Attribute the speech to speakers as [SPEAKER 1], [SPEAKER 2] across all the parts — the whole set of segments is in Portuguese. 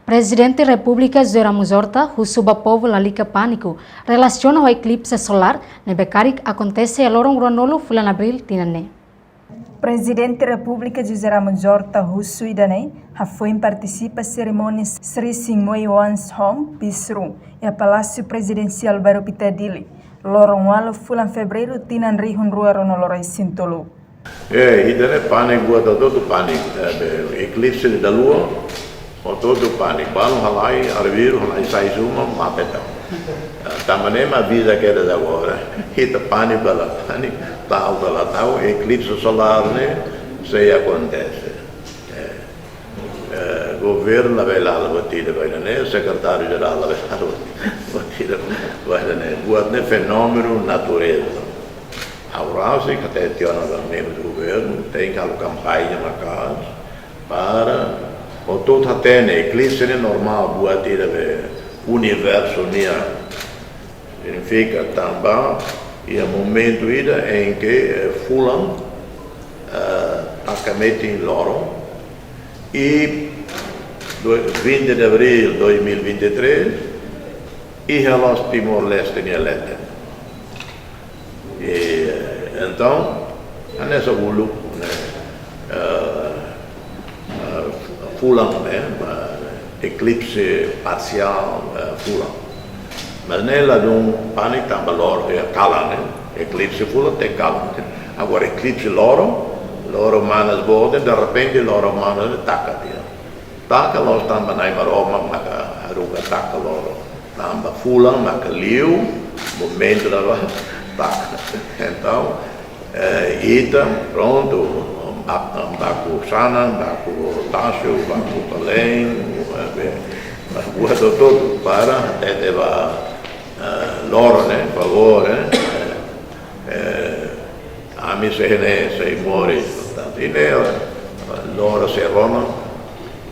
[SPEAKER 1] Presidente da República José Ramos Horta, o povo lalica pânico, relaciona ao eclipse solar, nebekarik acontece a lorong ruanolo bulan Abril tinane.
[SPEAKER 2] Presidente da República José Ramos Horta, Russo Idane, foi participa cerimônias Sri Singmoy One's Home, Pisru, e a Palácio Presidencial Baru Pitadili. Lorong walo bulan Fevereiro tinan rihun rua ronolorai sintolo.
[SPEAKER 3] Idane pânico buat todo pânico, eclipse da lua. Todo pânico, balu halai, arviru halai sai suma, mapetão. Também a vida que era da agora, hita pânico lá, tal lá tal, eclipse solar né, se acontece. Governo vai lá batida vai né, secretário geral vai lá batida vai né, buat né fenômeno natureza. Agora se que até tinha no membro do governo tem aquela campanha na casa para o todo até né eclipse é normal buat ir ver universo nia significa também e o momento ida em que fulam acamete em loro e 20 de abril de 2023 e a Timor-Leste em eleta e então nessa bulu fulam né eclipse parcial fulam mas nela não pânico também loro é cala né eclipse fulam tem cala agora eclipse loro manas bode de repente loro manas taca taca los também aí maroma maka haruga taca loro também fulam maka liu momento da taca então ita pronto baku sana, baku tasyo, baku paleng, buat todo para até va loro né, favor a mim se morre, portanto, e né loro se Roma,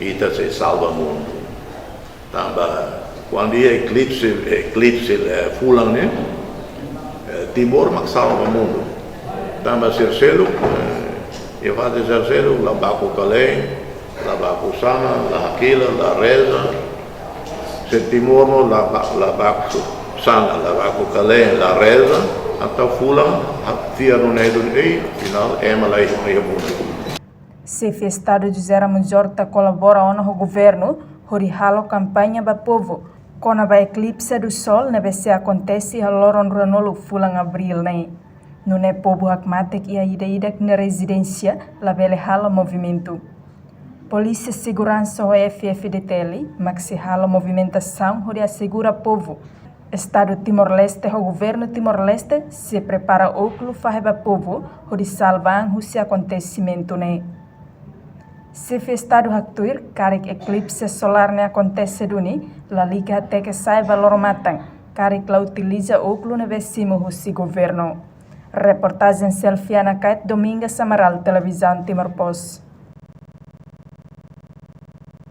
[SPEAKER 3] ita se salva o mundo. Também quando é eclipse fulan né, Timor mak salva o mundo. Também ser selo e faz exercício, lá baco calém, lá baco sana, lá aquilo, lá reza, se Timor lá baco sana, lá baco calém, lá reza, até fula, fia no nedo e final é malai no mundo.
[SPEAKER 2] Se o Estado de José Ramos Horta colabora com o governo, halo campanha para povo, quando a eclipse do sol neve se acontece a loron ranolo fulang abril né. Não é povo hakmatek e a ida na residência, lá vele hala movimento. Polícia e Segurança o FFDTL, mas se hala movimentação, onde assegura povo. Estado Timor-Leste, o governo Timor-Leste se prepara óculo para povo, onde salvam o acontecimento né. Se o Estado actuar, carik eclipse solar ne acontece duni, la liga até que saiba lor matang, carik la utiliza óculo ne vesimo o governo. Reportagem Selfiana Kait, Dominga Samaral, Televisão Timor Post.